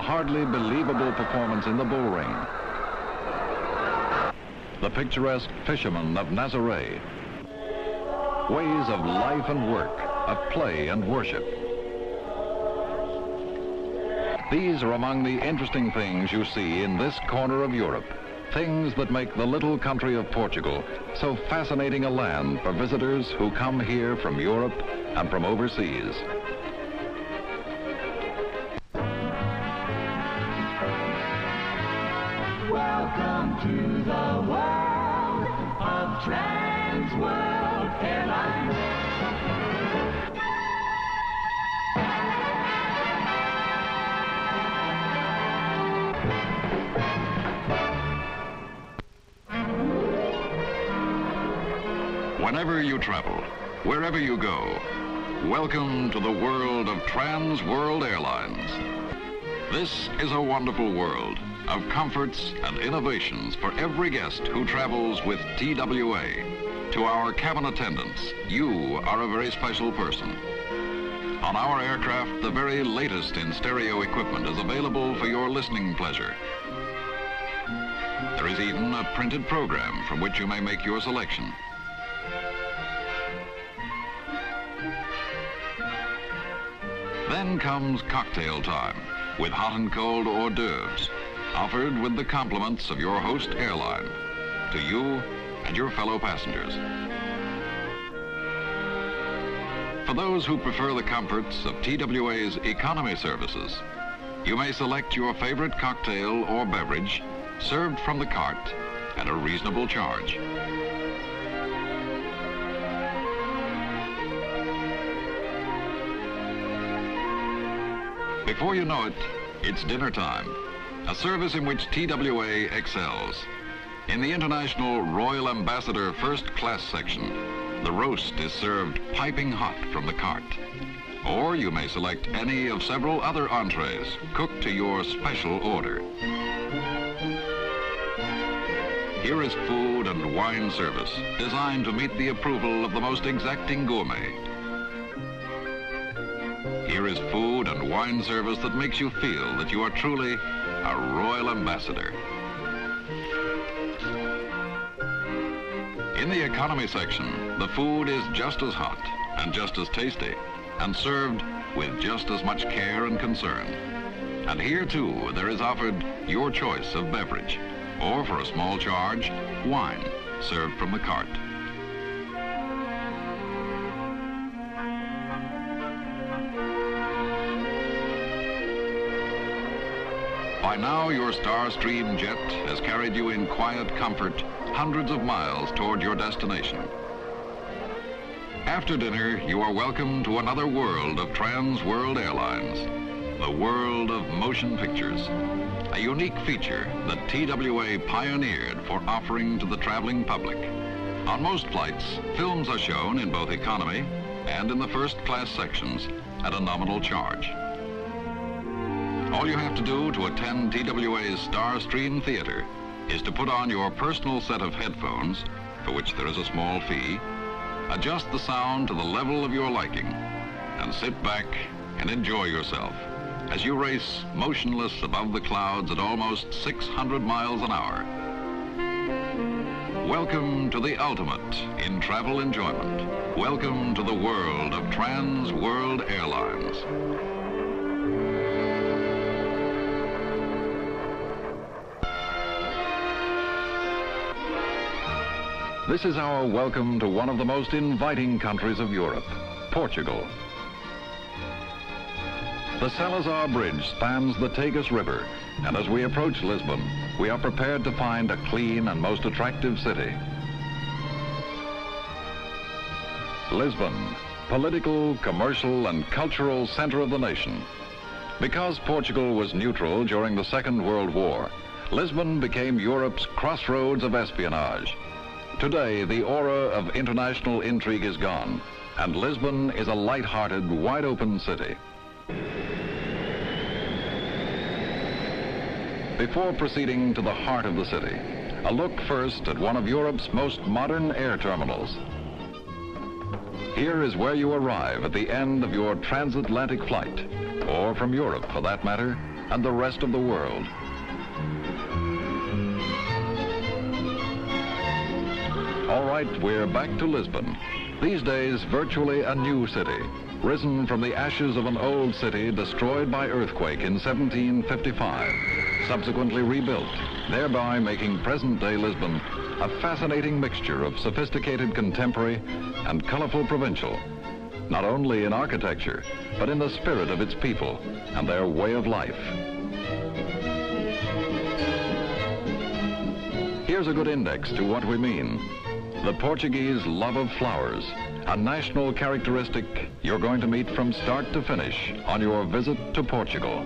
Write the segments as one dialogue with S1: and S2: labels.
S1: hardly believable performance in the bull ring, the picturesque fishermen of Nazaré, ways of life and work, of play and worship. These are among the interesting things you see in this corner of Europe, things that make the little country of Portugal so fascinating a land for visitors who come here from Europe and from overseas.
S2: Welcome to the world of Trans World Airlines.
S1: Whenever you travel, wherever you go, welcome to the world of Trans World Airlines. This is a wonderful world of comforts and innovations for every guest who travels with TWA. To our cabin attendants, you are a very special person. On our aircraft, the very latest in stereo equipment is available for your listening pleasure. There is even a printed program from which you may make your selection. Then comes cocktail time with hot and cold hors d'oeuvres, offered with the compliments of your host airline to you and your fellow passengers. For those who prefer the comforts of TWA's economy services, you may select your favorite cocktail or beverage served from the cart at a reasonable charge. Before you know it, it's dinner time, a service in which TWA excels. In the International Royal Ambassador First Class section, the roast is served piping hot from the cart. Or you may select any of several other entrees cooked to your special order. Here is food and wine service designed to meet the approval of the most exacting gourmet. Here is food and wine service that makes you feel that you are truly a royal ambassador. In the economy section, the food is just as hot and just as tasty and served with just as much care and concern. And here too, there is offered your choice of beverage, or for a small charge, wine served from the cart. By now, your Starstream jet has carried you in quiet comfort hundreds of miles toward your destination. After dinner, you are welcome to another world of Trans World Airlines, the world of motion pictures, a unique feature that TWA pioneered for offering to the traveling public. On most flights, films are shown in both economy and in the first class sections at a nominal charge. All you have to do to attend TWA's Starstream Theater is to put on your personal set of headphones, for which there is a small fee, adjust the sound to the level of your liking, and sit back and enjoy yourself as you race motionless above the clouds at almost 600 miles an hour. Welcome to the ultimate in travel enjoyment. Welcome to the world of Trans World Airlines. This is our welcome to one of the most inviting countries of Europe, Portugal. The Salazar Bridge spans the Tagus River, and as we approach Lisbon, we are prepared to find a clean and most attractive city. Lisbon, political, commercial, and cultural center of the nation. Because Portugal was neutral during the Second World War, Lisbon became Europe's crossroads of espionage. Today, the aura of international intrigue is gone, and Lisbon is a light-hearted, wide-open city. Before proceeding to the heart of the city, a look first at one of Europe's most modern air terminals. Here is where you arrive at the end of your transatlantic flight, or from Europe, for that matter, and the rest of the world. All right, we're back to Lisbon. These days, virtually a new city, risen from the ashes of an old city destroyed by earthquake in 1755, subsequently rebuilt, thereby making present-day Lisbon a fascinating mixture of sophisticated contemporary and colorful provincial, not only in architecture, but in the spirit of its people and their way of life. Here's a good index to what we mean. The Portuguese love of flowers, a national characteristic you're going to meet from start to finish on your visit to Portugal.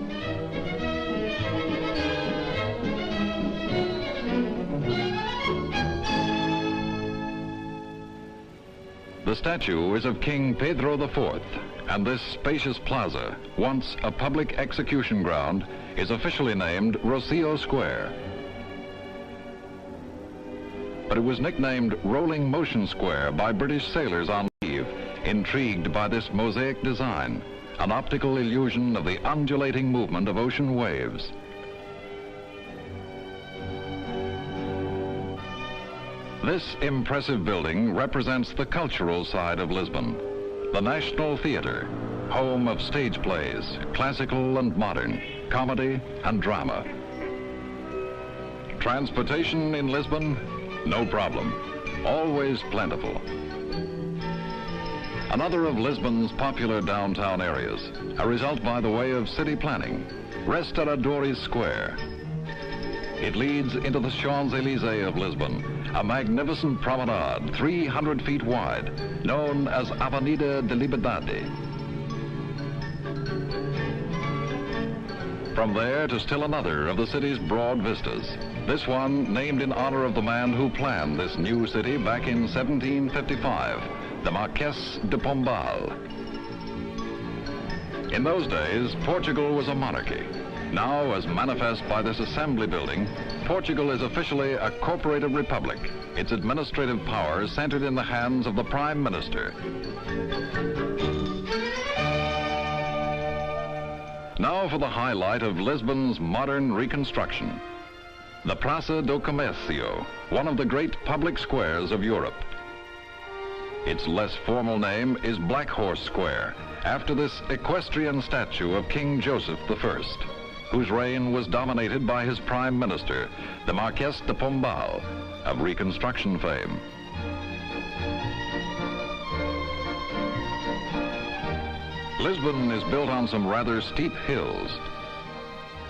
S1: The statue is of King Pedro IV, and this spacious plaza, once a public execution ground, is officially named Rocio Square. But it was nicknamed Rolling Motion Square by British sailors on leave, intrigued by this mosaic design, an optical illusion of the undulating movement of ocean waves. This impressive building represents the cultural side of Lisbon, the National Theatre, home of stage plays, classical and modern, comedy and drama. Transportation in Lisbon? No problem. Always plentiful. Another of Lisbon's popular downtown areas, a result by the way of city planning, Restauradores Square. It leads into the Champs-Élysées of Lisbon, a magnificent promenade 300 feet wide, known as Avenida de Liberdade. From there to still another of the city's broad vistas, this one named in honor of the man who planned this new city back in 1755, the Marquês de Pombal. In those days, Portugal was a monarchy. Now, as manifest by this assembly building, Portugal is officially a corporated republic, its administrative powers centered in the hands of the Prime Minister. Now for the highlight of Lisbon's modern reconstruction. The Praça do Comércio, one of the great public squares of Europe. Its less formal name is Black Horse Square, after this equestrian statue of King Joseph I, whose reign was dominated by his prime minister, the Marquês de Pombal, of Reconstruction fame. Lisbon is built on some rather steep hills.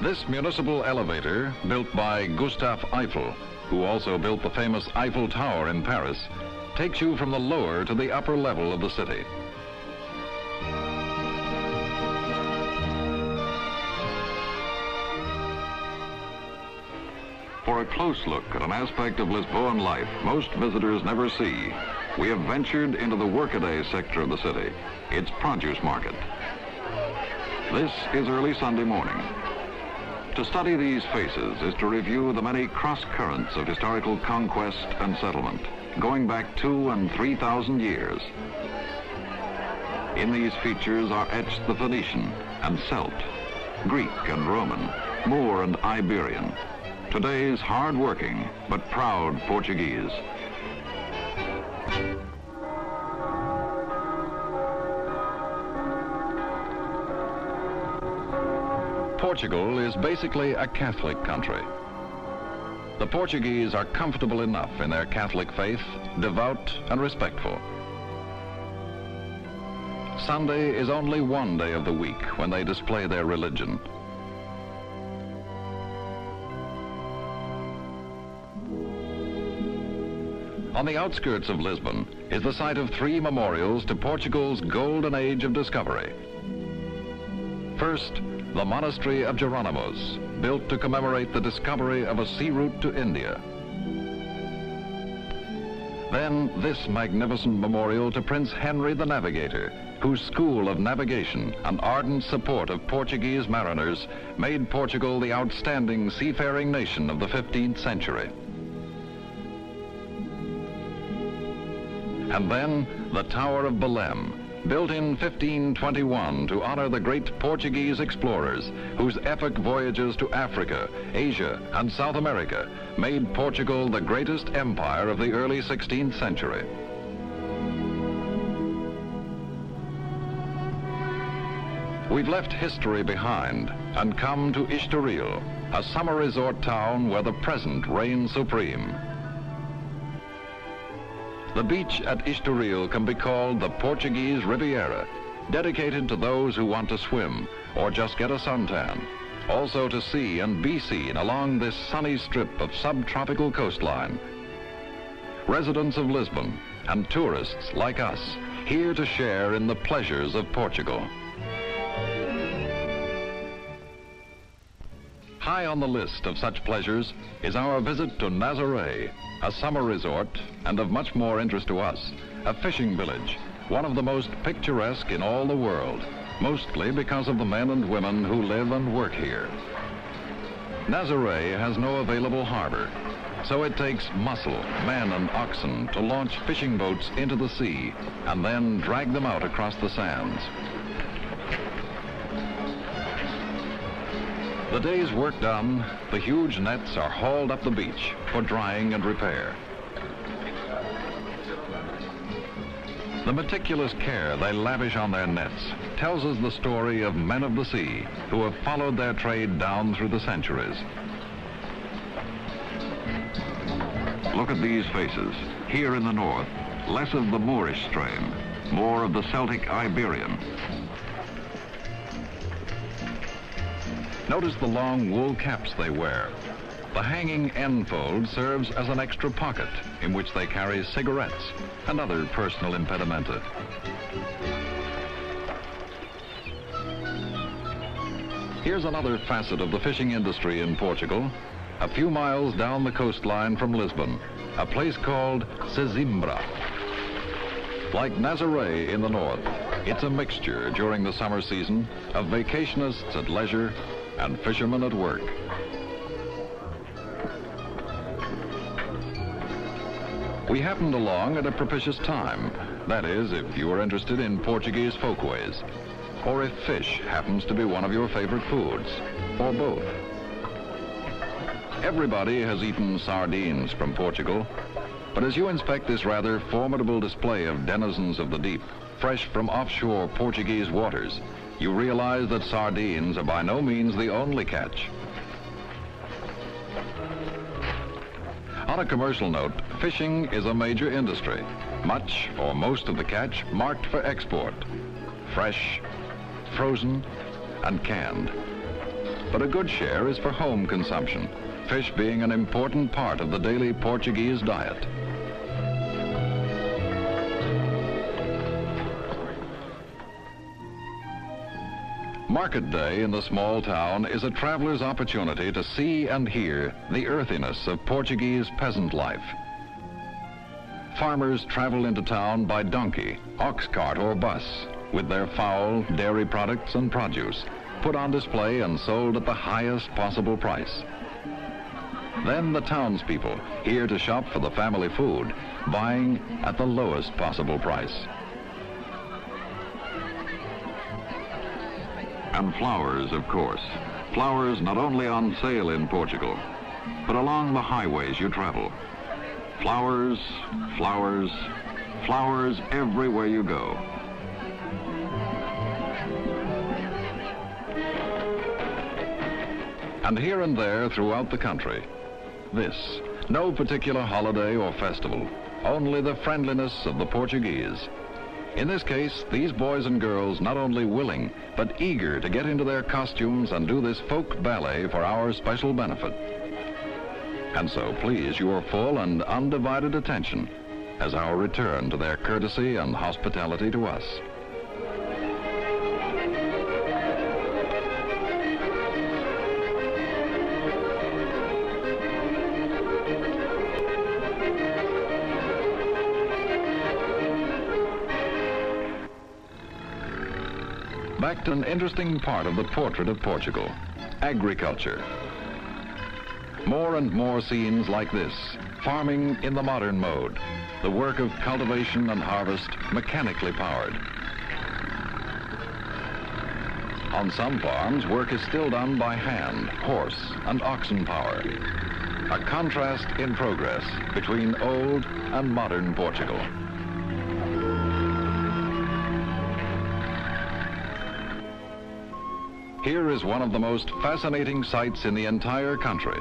S1: This municipal elevator, built by Gustave Eiffel, who also built the famous Eiffel Tower in Paris, takes you from the lower to the upper level of the city. For a close look at an aspect of Lisbon life most visitors never see, we have ventured into the workaday sector of the city, its produce market. This is early Sunday morning. To study these faces is to review the many cross-currents of historical conquest and settlement, going back 2,000 and 3,000 years. In these features are etched the Phoenician and Celt, Greek and Roman, Moor and Iberian, today's hard-working but proud Portuguese. Portugal is basically a Catholic country. The Portuguese are comfortable enough in their Catholic faith, devout and respectful. Sunday is only one day of the week when they display their religion. On the outskirts of Lisbon is the site of 3 memorials to Portugal's golden age of discovery. First, the Monastery of Jerónimos, built to commemorate the discovery of a sea route to India. Then this magnificent memorial to Prince Henry the Navigator, whose school of navigation and ardent support of Portuguese mariners made Portugal the outstanding seafaring nation of the 15th century. And then the Tower of Belém, built in 1521 to honor the great Portuguese explorers whose epic voyages to Africa, Asia, and South America made Portugal the greatest empire of the early 16th century. We've left history behind and come to Estoril, a summer resort town where the present reigns supreme. The beach at Estoril can be called the Portuguese Riviera, dedicated to those who want to swim or just get a suntan, also to see and be seen along this sunny strip of subtropical coastline. Residents of Lisbon and tourists like us, here to share in the pleasures of Portugal. High on the list of such pleasures is our visit to Nazaré, a summer resort, and of much more interest to us, a fishing village, one of the most picturesque in all the world, mostly because of the men and women who live and work here. Nazaré has no available harbor, so it takes muscle, men and oxen to launch fishing boats into the sea and then drag them out across the sands. The day's work done, the huge nets are hauled up the beach for drying and repair. The meticulous care they lavish on their nets tells us the story of men of the sea who have followed their trade down through the centuries.
S3: Look at these faces. Here in the north, less of the Moorish strain, more of the Celtic Iberian.
S1: Notice the long wool caps they wear. The hanging end fold serves as an extra pocket in which they carry cigarettes and other personal impedimenta. Here's another facet of the fishing industry in Portugal. A few miles down the coastline from Lisbon, a place called Sesimbra. Like Nazaré in the north, it's a mixture during the summer season of vacationists at leisure and fishermen at work. We happened along at a propitious time. That is, if you are interested in Portuguese folkways, or if fish happens to be one of your favorite foods, or both. Everybody has eaten sardines from Portugal, but as you inspect this rather formidable display of denizens of the deep, fresh from offshore Portuguese waters, you realize that sardines are by no means the only catch. On a commercial note, fishing is a major industry. Much or most of the catch marked for export. Fresh, frozen, and canned. But a good share is for home consumption, fish being an important part of the daily Portuguese diet. Market day in the small town is a traveler's opportunity to see and hear the earthiness of Portuguese peasant life. Farmers travel into town by donkey, ox cart, or bus, with their fowl, dairy products, and produce, put on display and sold at the highest possible price. Then the townspeople, here to shop for the family food, buying at the lowest possible price.
S3: And flowers, of course. Flowers not only on sale in Portugal, but along the highways you travel. Flowers, flowers, flowers everywhere you go.
S1: And here and there throughout the country, this, no particular holiday or festival, only the friendliness of the Portuguese. In this case, these boys and girls not only willing, but eager to get into their costumes and do this folk ballet for our special benefit. And so please your full and undivided attention as our return to their courtesy and hospitality to us. Back to an interesting part of the portrait of Portugal, agriculture. More and more scenes like this, farming in the modern mode, the work of cultivation and harvest mechanically powered.
S3: On some farms, work is still done by hand, horse, and oxen power. A contrast in progress between old and modern Portugal. Here is one of the most fascinating sights in the entire country.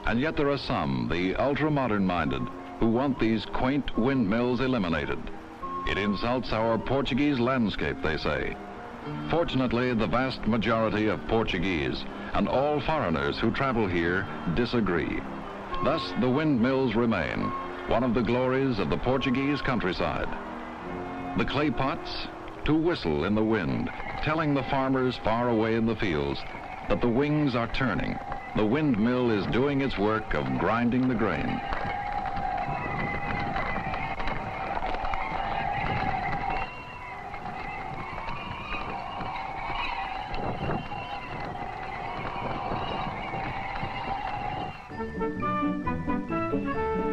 S3: And yet there are some, the ultra-modern minded, who want these quaint windmills eliminated. It insults our Portuguese landscape, they say. Fortunately, the vast majority of Portuguese and all foreigners who travel here disagree. Thus, the windmills remain, one of the glories of the Portuguese countryside. The clay pots, to whistle in the wind, telling the farmers far away in the fields that the wings are turning. The windmill is doing its work of grinding the grain.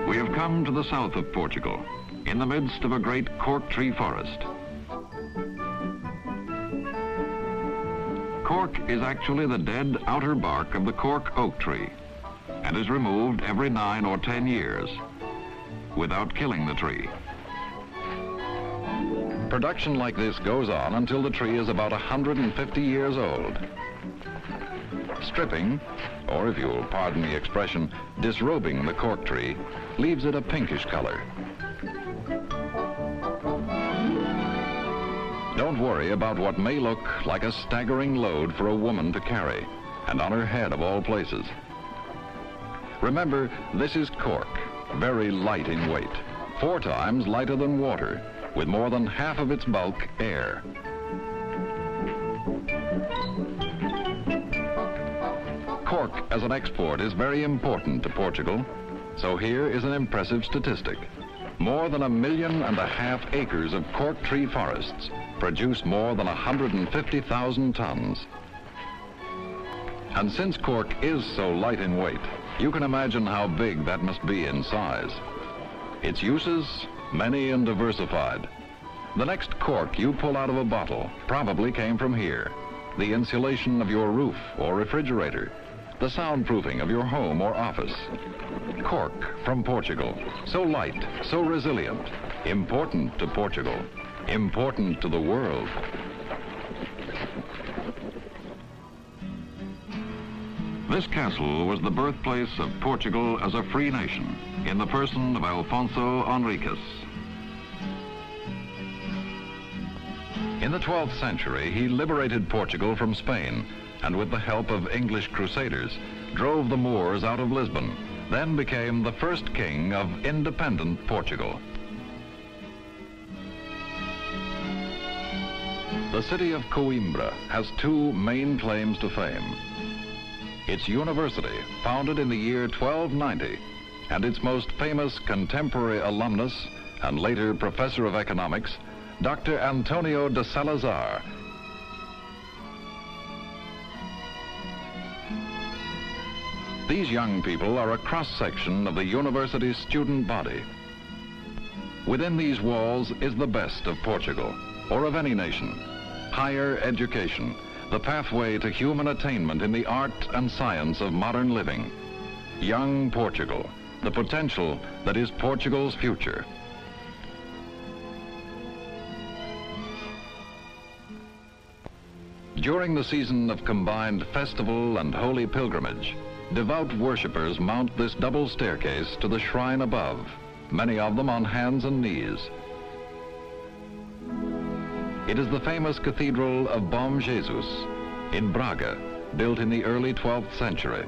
S3: We have come to the south of Portugal, in the midst of a great cork tree forest. Cork is actually the dead outer bark of the cork oak tree and is removed every 9 or 10 years without killing the tree. Production like this goes on until the tree is about 150 years old. Stripping, or if you'll pardon the expression, disrobing the cork tree, leaves it a pinkish color. Don't worry about what may look like a staggering load for a woman to carry, and on her head of all places. Remember, this is cork, very light in weight, 4 times lighter than water, with more than half of its bulk air. Cork as an export is very important to Portugal, so here is an impressive statistic. More than 1.5 million acres of cork tree forests produce more than 150,000 tons. And since cork is so light in weight, you can imagine how big that must be in size. Its uses, many and diversified. The next cork you pull out of a bottle probably came from here. The insulation of your roof or refrigerator, the soundproofing of your home or office. Cork from Portugal, so light, so resilient, important to Portugal, important to the world. This castle was the birthplace of Portugal as a free nation, in the person of Alfonso Henriques. In the 12th century, he liberated Portugal from Spain, and with the help of English crusaders, drove the Moors out of Lisbon, then became the first king of independent Portugal. The city of Coimbra has 2 main claims to fame. Its university, founded in the year 1290, and its most famous contemporary alumnus and later professor of economics, Dr. António de Salazar. These young people are a cross-section of the university's student body. Within these walls is the best of Portugal, or of any nation. Higher education, the pathway to human attainment in the art and science of modern living. Young Portugal, the potential that is Portugal's future. During the season of combined festival and holy pilgrimage, devout worshippers mount this double staircase to the shrine above, many of them on hands and knees. It is the famous Cathedral of Bom Jesus in Braga, built in the early 12th century.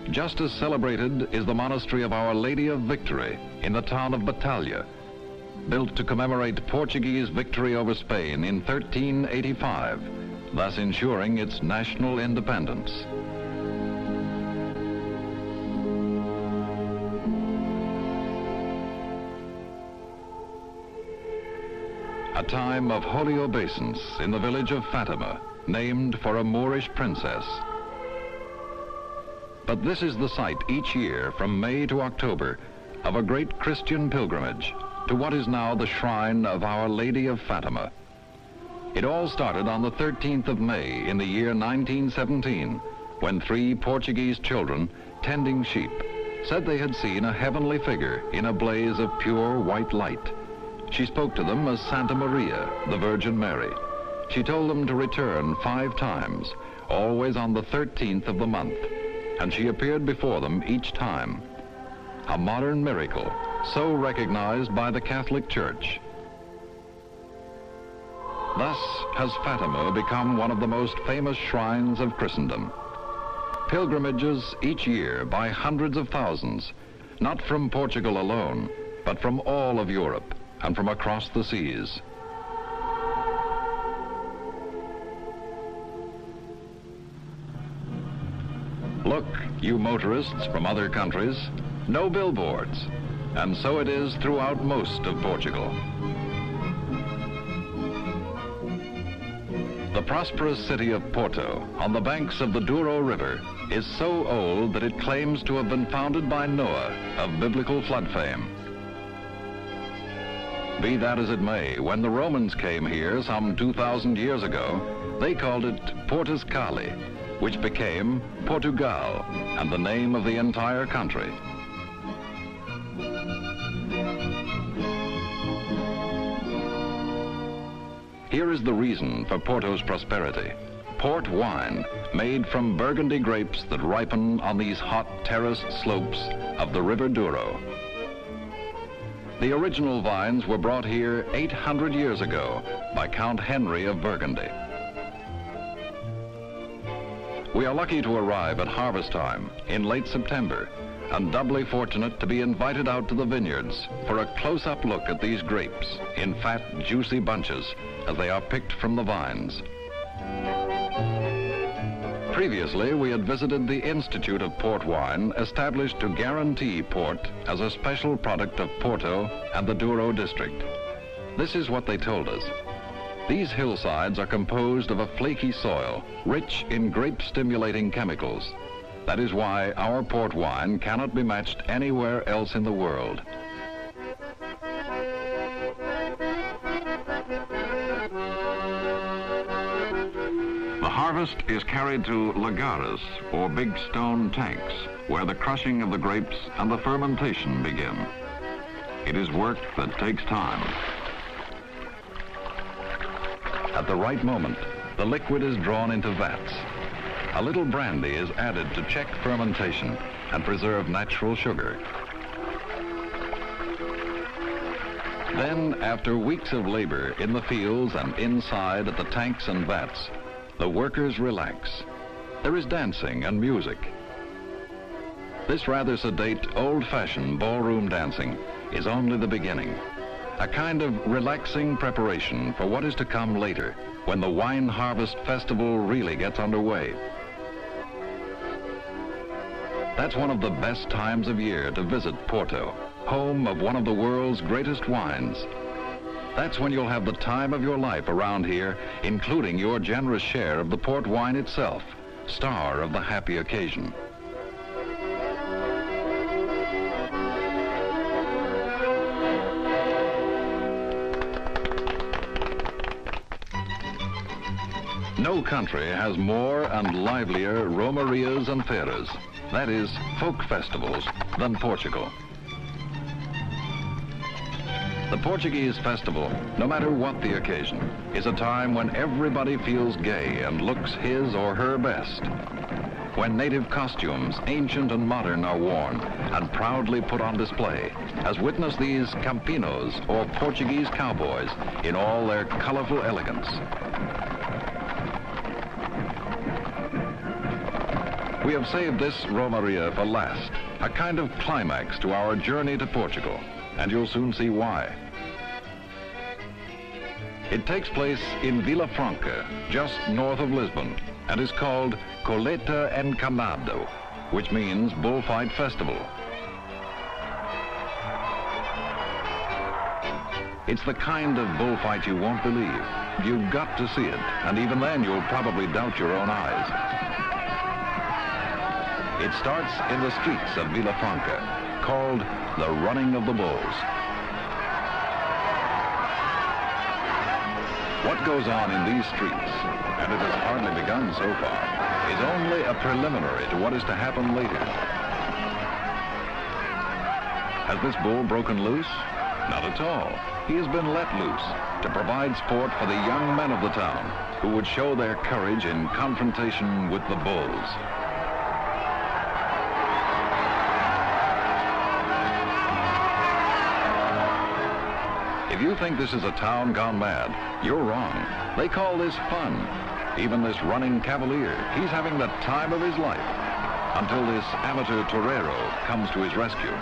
S3: Just as celebrated is the monastery of Our Lady of Victory in the town of Batalha, built to commemorate Portuguese victory over Spain in 1385, thus ensuring its national independence. A time of holy obeisance in the village of Fatima, named for a Moorish princess. But this is the site each year from May to October of a great Christian pilgrimage, to what is now the shrine of Our Lady of Fatima. It all started on the 13th of May in the year 1917, when 3 Portuguese children, tending sheep, said they had seen a heavenly figure in a blaze of pure white light. She spoke to them as Santa Maria, the Virgin Mary. She told them to return 5 times, always on the 13th of the month, and she appeared before them each time. A modern miracle, so recognized by the Catholic Church. Thus has Fatima become one of the most famous shrines of Christendom. Pilgrimages each year by hundreds of thousands, not from Portugal alone, but from all of Europe and from across the seas. Look, you motorists from other countries, no billboards, and so it is throughout most of Portugal. The prosperous city of Porto, on the banks of the Douro River, is so old that it claims to have been founded by Noah of biblical flood fame. Be that as it may, when the Romans came here some 2,000 years ago, they called it Portus Cali, which became Portugal, and the name of the entire country. Here is the reason for Porto's prosperity. Port wine, made from Burgundy grapes that ripen on these hot terraced slopes of the River Douro. The original vines were brought here 800 years ago by Count Henry of Burgundy. We are lucky to arrive at harvest time in late September, and doubly fortunate to be invited out to the vineyards for a close-up look at these grapes in fat, juicy bunches as they are picked from the vines. Previously, we had visited the Institute of Port Wine, established to guarantee port as a special product of Porto and the Douro district. This is what they told us. These hillsides are composed of a flaky soil, rich in grape-stimulating chemicals. That is why our port wine cannot be matched anywhere else in the world. The harvest is carried to lagares, or big stone tanks, where the crushing of the grapes and the fermentation begin. It is work that takes time. At the right moment, the liquid is drawn into vats. A little brandy is added to check fermentation and preserve natural sugar. Then, after weeks of labor in the fields and inside at the tanks and vats, the workers relax. There is dancing and music. This rather sedate, old-fashioned ballroom dancing is only the beginning. A kind of relaxing preparation for what is to come later, when the Wine Harvest Festival really gets underway. That's one of the best times of year to visit Porto, home of one of the world's greatest wines. That's when you'll have the time of your life around here, including your generous share of the port wine itself, star of the happy occasion. No country has more and livelier romarias and feiras, that is, folk festivals, than Portugal. The Portuguese festival, no matter what the occasion, is a time when everybody feels gay and looks his or her best. When native costumes, ancient and modern, are worn and proudly put on display, as witness these campinos, or Portuguese cowboys, in all their colorful elegance. We have saved this romaria for last, a kind of climax to our journey to Portugal, and you'll soon see why. It takes place in Vila Franca, just north of Lisbon, and is called Colheita Encanado, which means Bullfight Festival. It's the kind of bullfight you won't believe. You've got to see it, and even then you'll probably doubt your own eyes. It starts in the streets of Vila Franca, called the Running of the Bulls. What goes on in these streets, and it has hardly begun so far, is only a preliminary to what is to happen later. Has this bull broken loose? Not at all. He has been let loose to provide sport for the young men of the town who would show their courage in confrontation with the bulls. If you think this is a town gone mad, you're wrong. They call this fun. Even this running cavalier, he's having the time of his life until this amateur torero comes to his rescue.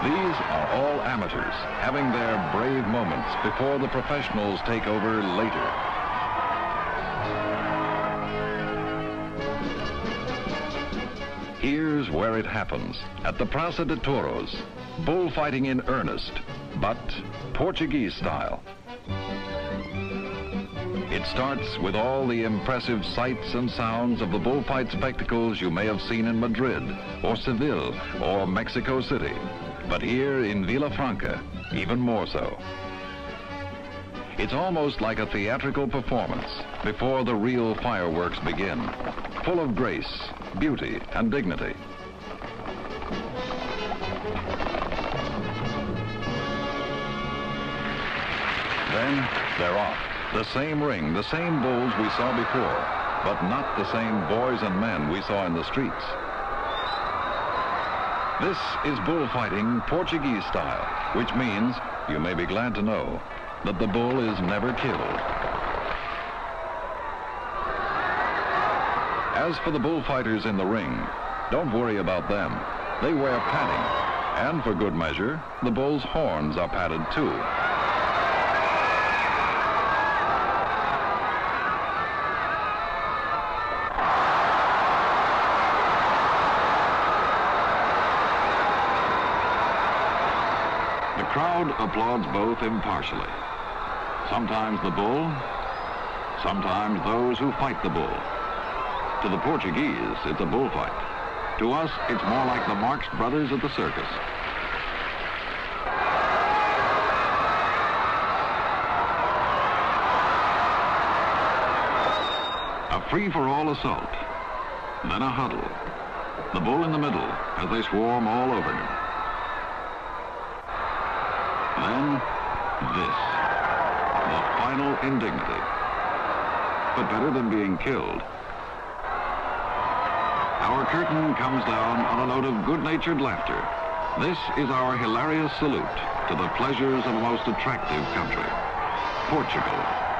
S3: These are all amateurs having their brave moments before the professionals take over later. Here's where it happens, at the Praça de Touros, bullfighting in earnest, but Portuguese style. It starts with all the impressive sights and sounds of the bullfight spectacles you may have seen in Madrid, or Seville, or Mexico City. But here in Villafranca, even more so. It's almost like a theatrical performance before the real fireworks begin, full of grace, beauty, and dignity. Then they're off. The same ring, the same bulls we saw before, but not the same boys and men we saw in the streets. This is bullfighting Portuguese style, which means, you may be glad to know, that the bull is never killed. As for the bullfighters in the ring, don't worry about them. They wear padding, and for good measure, the bull's horns are padded too.
S1: The crowd applauds both impartially. Sometimes the bull, sometimes those who fight the bull. To the Portuguese, it's a bullfight. To us, it's more like the Marx Brothers at the circus. A free-for-all assault, then a huddle. The bull in the middle as they swarm all over him. Then, this, the final indignity. But better than being killed. Our curtain comes down on a note of good-natured laughter. This is our hilarious salute to the pleasures of a most attractive country, Portugal.